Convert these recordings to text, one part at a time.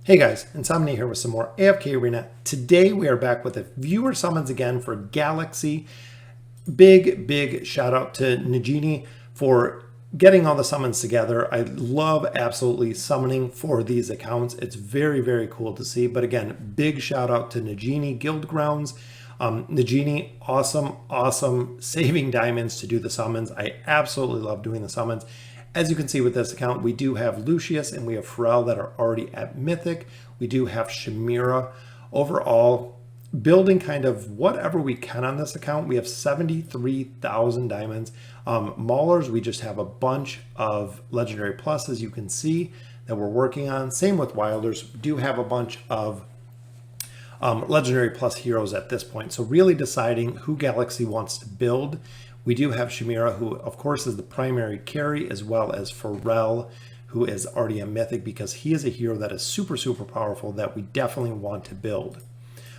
Hey guys, Insomnia here with some more AFK Arena. Today we are back with a viewer summons again for Galaxy. Big shout out to Nagini for getting all the summons together. I love absolutely summoning for these accounts. It's very cool to see. But again, big shout out to Nagini Guild Grounds. Nagini, awesome saving diamonds to do the summons. I absolutely love doing the summons. As you can see with this account, we do have Lucius and we have Pharrell that are already at Mythic. We do have Shamira. Overall, building kind of whatever we can on this account. We have 73,000 diamonds. Maulers, we just have a bunch of Legendary Pluses you can see that we're working on. Same with Wilders. We do have a bunch of Legendary Plus heroes at this point. So really deciding who Galaxy wants to build. We do have Shamira, who of course is the primary carry, as well as Pharrell, who is already a Mythic because he is a hero that is super powerful that we definitely want to build.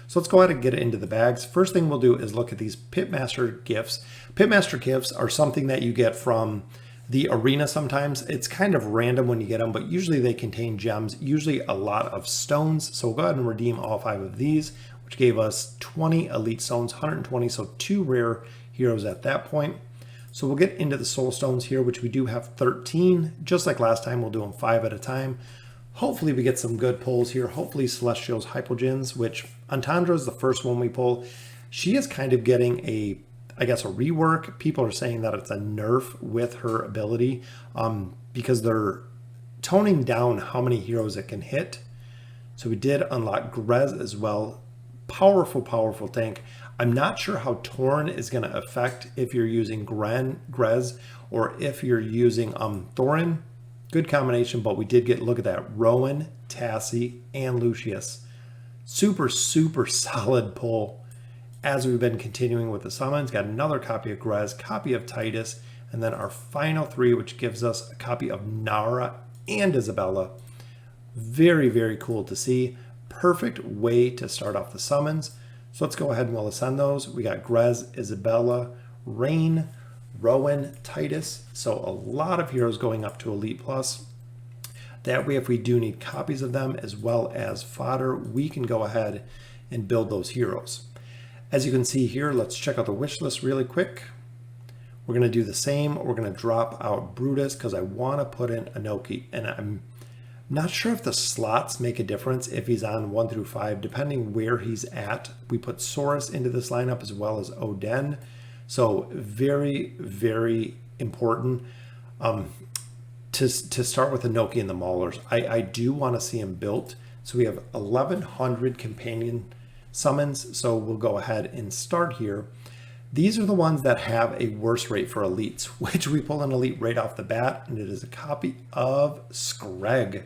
So let's go ahead and get into the bags. First thing we'll do is look at these Pitmaster gifts. Pitmaster gifts are something that you get from the arena sometimes. It's kind of random when you get them, but usually they contain gems, usually a lot of stones. So we'll go ahead and redeem all 5 of these, which gave us 20 elite stones, 120, so 2 rare heroes at that point. So we'll get into the soul stones here, which we do have 13. Just like last time, we'll do them 5 at a time. Hopefully we get some good pulls here. Hopefully Celestial's Hypogeans, which Antandra is the first one we pull. She is kind of getting a, I guess, a rework. People are saying that it's a nerf with her ability because they're toning down how many heroes it can hit. So we did unlock Grez as well. Powerful tank. I'm not sure how Torn is going to affect if you're using Grez or if you're using Thorin. Good combination, but we did get, look at that, Rowan, Tassie, and Lucius. Super solid pull as we've been continuing with the summons. Got another copy of Grez, copy of Titus, and then our final 3, which gives us a copy of Nara and Isabella. Very cool to see. Perfect way to start off the summons. So let's go ahead and we'll ascend those. We got Grez, Isabella, Rain, Rowan, Titus. So a lot of heroes going up to Elite Plus. That way, if we do need copies of them as well as fodder, we can go ahead and build those heroes. As you can see here, let's check out the wish list really quick. We're going to do the same. We're going to drop out Brutus because I want to put in Inoki. And I'm not sure if the slots make a difference if he's on 1 through 5, depending where he's at. We put Saurus into this lineup as well as Oden. So very important to start with Inoki and the Maulers. I do want to see him built. So we have 1,100 companion summons. So we'll go ahead and start here. These are the ones that have a worse rate for elites, which we pull an elite right off the bat, and it is a copy of Screg.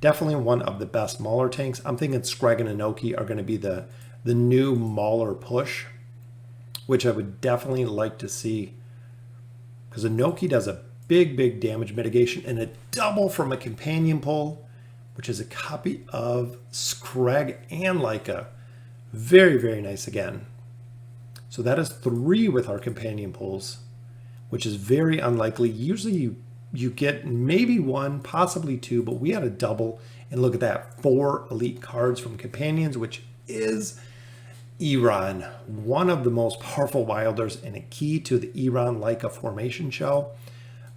Definitely one of the best Mauler tanks. I'm thinking Screg and Inoki are going to be the new Mauler push, which I would definitely like to see, because Inoki does a big damage mitigation and a double from a companion pull, which is a copy of Screg and Leica. Very nice again. So that is 3 with our companion pulls, which is very unlikely. Usually you get maybe 1, possibly 2, but we had a double. And look at that, 4 elite cards from companions, which is Iran, one of the most powerful wilders and a key to the Iran Leica formation shell.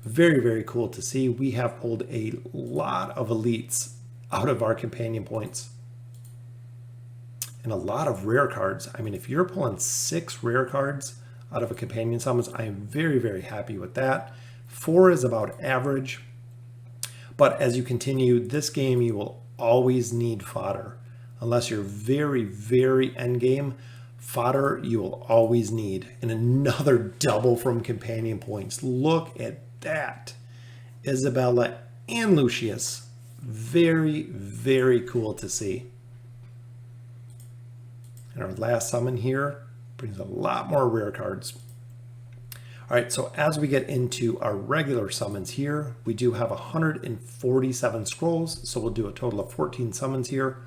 Very cool to see. We have pulled a lot of elites out of our companion points and a lot of rare cards. I mean, if you're pulling 6 rare cards out of a companion summons, I am very happy with that. 4 is about average, but as you continue this game, you will always need fodder. Unless you're very end game, fodder you will always need. And another double from companion points. Look at that. Isabella and Lucius. Very cool to see. And our last summon here brings a lot more rare cards. All right, so as we get into our regular summons here, we do have 147 scrolls, so we'll do a total of 14 summons here.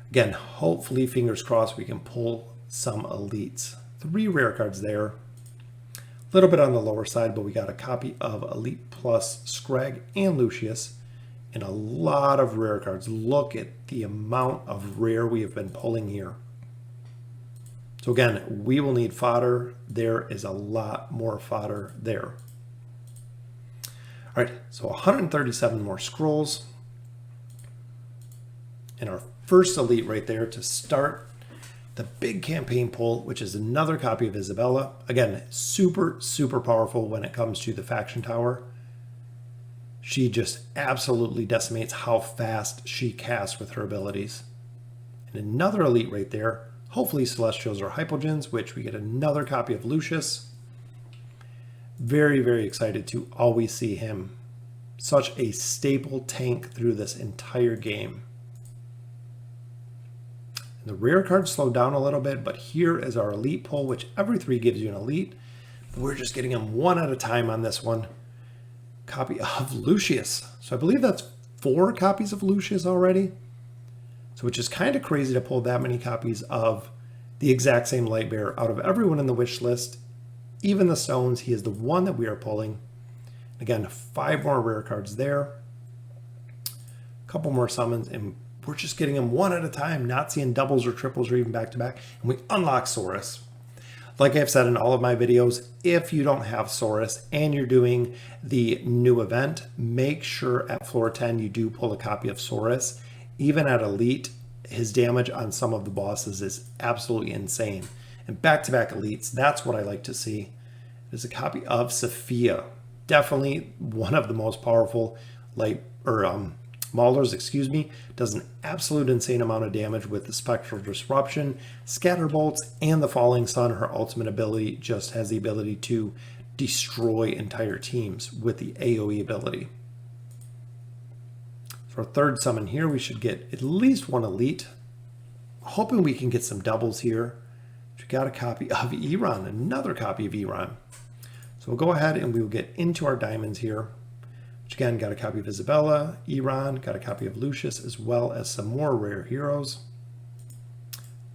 Again, hopefully, fingers crossed, we can pull some elites. 3 rare cards there. A little bit on the lower side, but we got a copy of Elite Plus Screg and Lucius. and a lot of rare cards. Look at the amount of rare we have been pulling here. So again, we will need fodder. There is a lot more fodder there. All right, so 137 more scrolls. And our first elite right there to start the big campaign pull, which is another copy of Isabella. Again, super, super powerful when it comes to the faction tower. She just absolutely decimates how fast she casts with her abilities. And another elite right there, hopefully Celestials or Hypogeans, which we get another copy of Lucius. Very, very excited to always see him. Such a staple tank through this entire game. The rare cards slowed down a little bit, but here is our elite pull, which every 3 gives you an elite. But we're just getting them one at a time on this one. Copy of Lucius. So I believe that's 4 copies of Lucius already. So which is kind of crazy to pull that many copies of the exact same Lightbearer out of everyone in the wish list. Even the stones, he is the one that we are pulling. Again, 5 more rare cards there. A couple more summons, and we're just getting them one at a time, not seeing doubles or triples or even back-to-back. And we unlock Saurus. Like I've said in all of my videos, if you don't have Saurus and you're doing the new event, make sure at floor 10 you do pull a copy of Saurus. Even at Elite, his damage on some of the bosses is absolutely insane. And back-to-back elites, that's what I like to see. There's a copy of Sophia. Definitely one of the most powerful Maulers, excuse me, does an absolute insane amount of damage with the Spectral Disruption, Scatterbolts, and the Falling Sun. Her ultimate ability just has the ability to destroy entire teams with the AoE ability. For our third summon here, we should get at least 1 elite. Hoping we can get some doubles here. We got a copy of Eironn, another copy of Eironn. So we'll go ahead and we will get into our diamonds here. Which again, got a copy of Isabella, Eironn, got a copy of Lucius, as well as some more rare heroes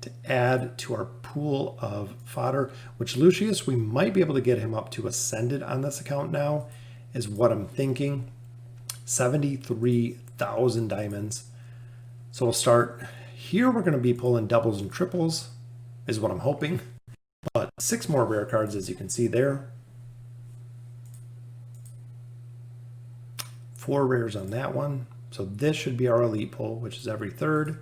to add to our pool of fodder, which Lucius, we might be able to get him up to Ascended on this account now, is what I'm thinking. 73,000 diamonds. So we'll start here. We're going to be pulling doubles and triples, is what I'm hoping. But 6 more rare cards, as you can see there. 4 rares on that one. So this should be our elite pull, which is every 3rd.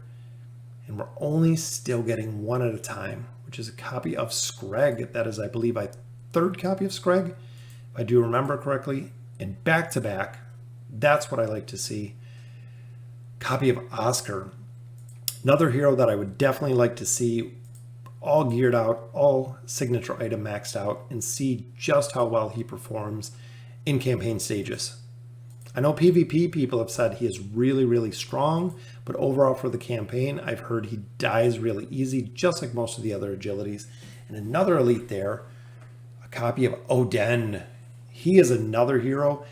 And we're only still getting 1 at a time, which is a copy of Screg. That is, I believe, my 3rd copy of Screg, if I do remember correctly. And back-to-back, that's what I like to see. Copy of Oscar. Another hero that I would definitely like to see all geared out, all signature item maxed out, and see just how well he performs in campaign stages. I know PvP people have said he is really, really strong, but overall for the campaign, I've heard he dies really easy, just like most of the other agilities. And another elite there, a copy of Oden. He is another hero.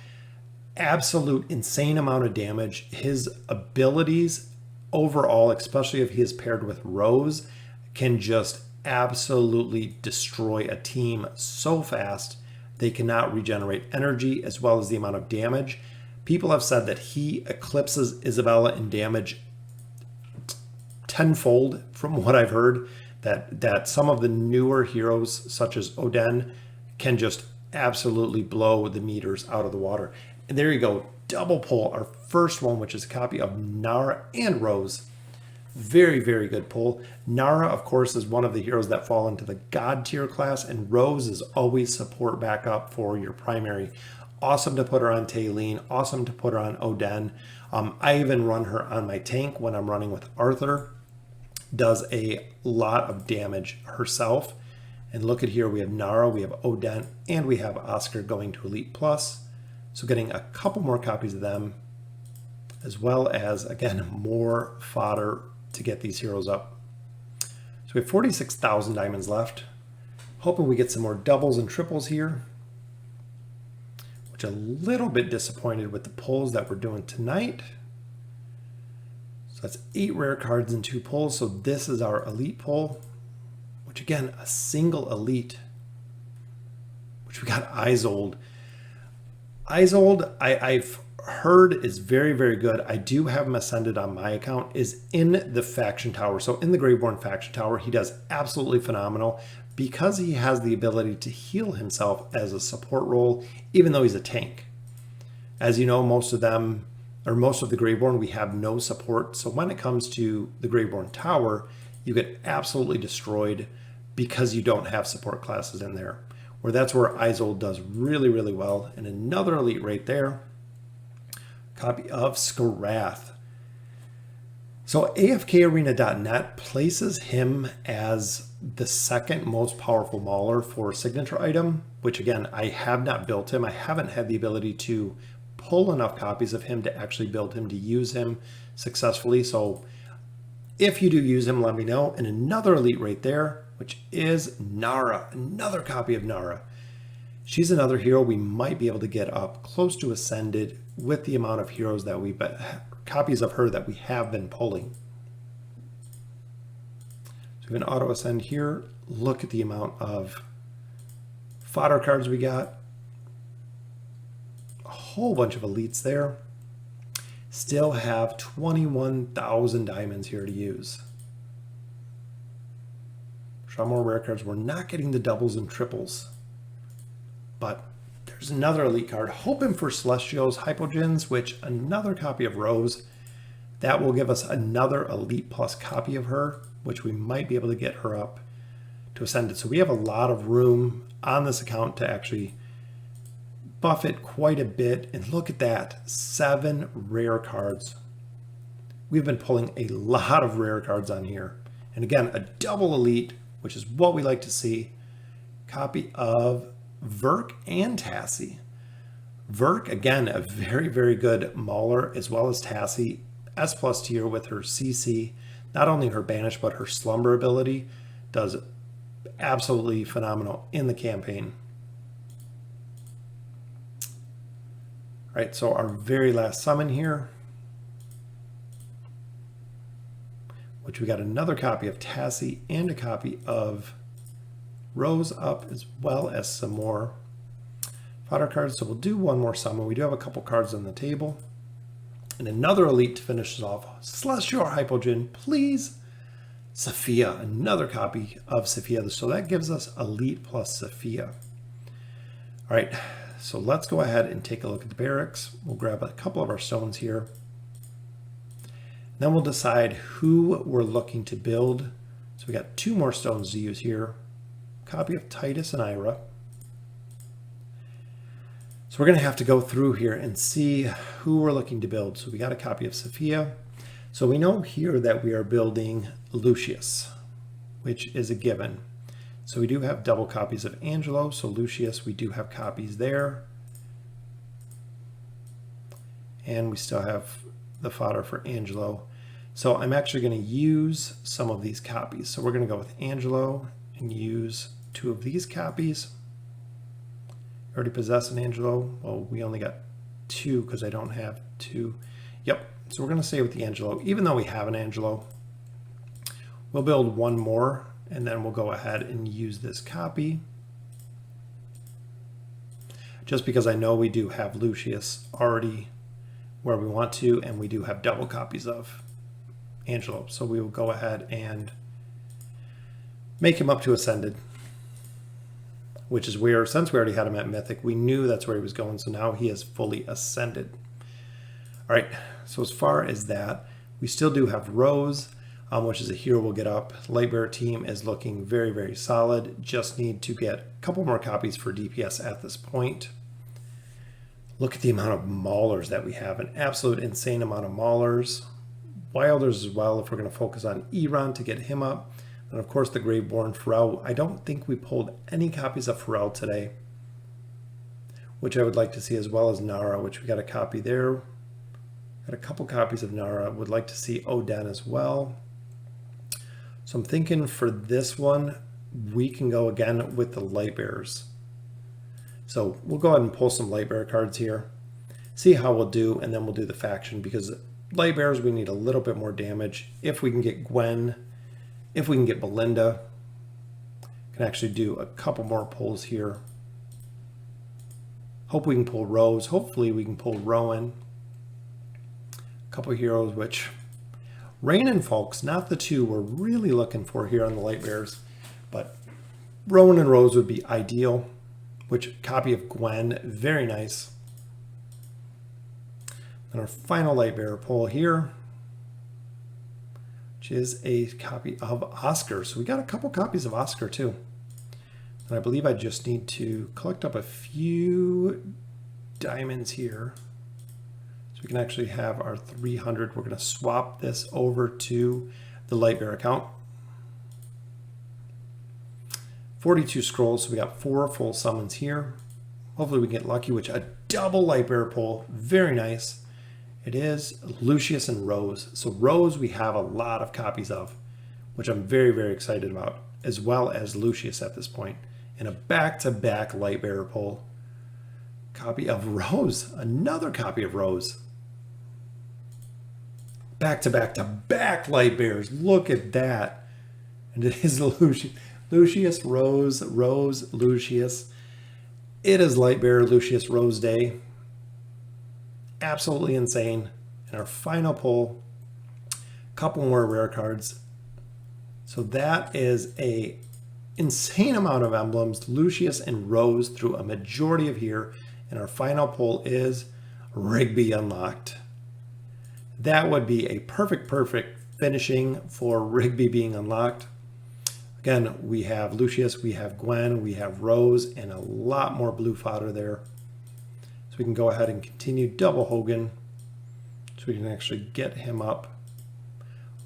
Absolute insane amount of damage. His abilities overall, especially if he is paired with Rose, can just absolutely destroy a team so fast. They cannot regenerate energy as well as the amount of damage. People have said that he eclipses Isabella in damage tenfold from what I've heard, that some of the newer heroes such as Oden can just absolutely blow the meters out of the water. And there you go, double pull, our first one, which is a copy of Nara and Rose. Very, very good pull. Nara, of course, is one of the heroes that fall into the God tier class, and Rose is always support backup for your primary. Awesome to put her on Talene, awesome to put her on Oden. I even run her on my tank when I'm running with Arthur. Does a lot of damage herself. And look at here, we have Nara, we have Oden, and we have Oscar going to Elite Plus. So getting a couple more copies of them, as well as, again, more fodder to get these heroes up. So we have 46,000 diamonds left. Hoping we get some more doubles and triples here. Which a little bit disappointed with the pulls that we're doing tonight. So that's 8 rare cards and 2 pulls. So this is our elite pull, which again, a single elite, which we got Isolde. Isolde, I've heard is very, very good. I do have him ascended on my account, is in the faction tower. So in the Graveborn faction tower, he does absolutely phenomenal because he has the ability to heal himself as a support role, even though he's a tank. As you know, most of them, or most of the Graveborn, we have no support. So when it comes to the Graveborn tower, you get absolutely destroyed because you don't have support classes in there. Where that's where Isolde does really, really well. And another elite right there, copy of Skarath. So AFKarena.net places him as the second most powerful mauler for signature item, which again, I have not built him. I haven't had the ability to pull enough copies of him to actually build him to use him successfully. So if you do use him, let me know. And another elite right there, which is Nara, another copy of Nara. She's another hero we might be able to get up close to Ascended with the amount of heroes that copies of her that we have been pulling. So we have an auto ascend here. Look at the amount of fodder cards we got. A whole bunch of elites there. Still have 21,000 diamonds here to use. Some more rare cards. We're not getting the doubles and triples. But there's another elite card. Hoping for Celestials, Hypogeans, which another copy of Rose. That will give us another elite plus copy of her, which we might be able to get her up to Ascended. So we have a lot of room on this account to actually buff it quite a bit. And look at that, 7 rare cards. We've been pulling a lot of rare cards on here. And again, a double elite, which is what we like to see. Copy of Verk and Tassie. Verk, again, a very, very good mauler, as well as Tassie. S+ tier with her CC. Not only her banish, but her slumber ability does absolutely phenomenal in the campaign. All right, so our very last summon here, which we got another copy of Tassie and a copy of Rose up, as well as some more fodder cards. So we'll do one more summon. We do have a couple cards on the table. And another elite to finish us off. Celestial Hypogean, please. Sophia, another copy of Sophia. So that gives us elite plus Sophia. All right, so let's go ahead and take a look at the barracks. We'll grab a couple of our stones here. Then we'll decide who we're looking to build. So we got 2 more stones to use here. Copy of Titus and Ira. So we're going to have to go through here and see who we're looking to build. So we got a copy of Sophia. So we know here that we are building Lucius, which is a given. So we do have double copies of Angelo. So Lucius, we do have copies there. And we still have the fodder for Angelo. So I'm actually going to use some of these copies. So we're going to go with Angelo and use 2 of these copies. Already possess an Angelo. Well, we only got 2 because I don't have 2. Yep. So we're going to stay with the Angelo, even though we have an Angelo. We'll build 1 more, and then we'll go ahead and use this copy. Just because I know we do have Lucius already where we want to, and we do have double copies of Angelo. So we will go ahead and make him up to Ascended, which is where, since we already had him at Mythic, we knew that's where he was going. So now he is fully Ascended. All right, so as far as that, we still do have Rose, which is a hero we'll get up. Lightbearer team is looking very, very solid. Just need to get a couple more copies for DPS at this point. Look at the amount of maulers that we have, an absolute insane amount of maulers. Wilders as well, if we're going to focus on Iran to get him up. And of course the Graveborn Pharrell. I don't think we pulled any copies of Pharrell today, which I would like to see, as well as Nara, which we got a copy there. Got a couple copies of Nara. Would like to see Oden as well. So I'm thinking for this one, we can go again with the Lightbearers. So we'll go ahead and pull some Lightbearer cards here, see how we'll do, and then we'll do the faction, because Lightbearers, we need a little bit more damage. If we can get Gwen, if we can get Belinda, can actually do a couple more pulls here. Hope we can pull Rose. Hopefully we can pull Rowan. A couple heroes, which Rain and Folks, not the two we're really looking for here on the Light Bearers, but Rowan and Rose would be ideal. Which copy of Gwen, very nice. And our final Light Bearer pull here, which is a copy of Oscar. So we got a couple copies of Oscar too. And I believe I just need to collect up a few diamonds here. So we can actually have our 300. We're going to swap this over to the Lightbearer account. 42 scrolls, so we got 4 full summons here. Hopefully we get lucky, which a double Lightbearer pull, very nice. It is Lucius and Rose. So Rose we have a lot of copies of, which I'm very, very excited about, as well as Lucius at this point. And a back-to-back Lightbearer pull. Copy of Rose, another copy of Rose. Back-to-back-to-back Lightbearers, look at that. And it is Lucius, Rose, Rose, Lucius. It is Lightbearer Lucius Rose Day. Absolutely insane. And our final pull, couple more rare cards. So that is a insane amount of emblems, Lucius and Rose through a majority of here. And our final pull is Rigby Unlocked. That would be a perfect finishing for Rigby being unlocked. Again, we have Lucius, we have Gwen, we have Rose, and a lot more blue fodder there. So we can go ahead and continue double Hogan. So we can actually get him up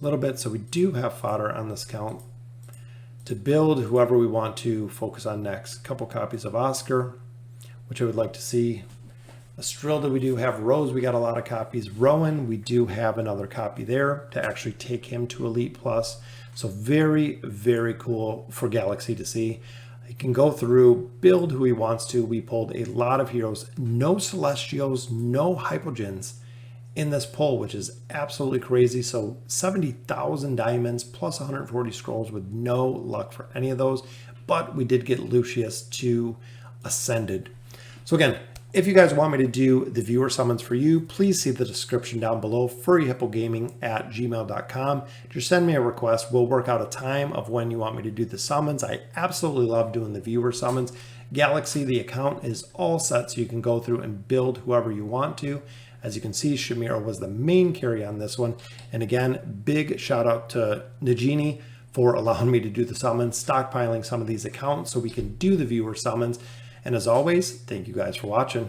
a little bit. So we do have fodder on this count to build whoever we want to focus on next. A couple copies of Oscar, which I would like to see. Estrilda, we do have. Rose, we got a lot of copies. Rowan, we do have another copy there to actually take him to Elite Plus. So very, very cool for Galaxy to see. He can go through, build who he wants to. We pulled a lot of heroes. No Celestials, no Hypogens in this pull, which is absolutely crazy. So 70,000 diamonds plus 140 scrolls with no luck for any of those. But we did get Lucius to Ascended. So again, if you guys want me to do the viewer summons for you, please see the description down below, furryhippogaming@gmail.com. Just send me a request. We'll work out a time of when you want me to do the summons. I absolutely love doing the viewer summons. Galaxy, the account is all set, so you can go through and build whoever you want to. As you can see, Shamira was the main carry on this one. And again, big shout out to Nagini for allowing me to do the summons, stockpiling some of these accounts so we can do the viewer summons. And as always, thank you guys for watching.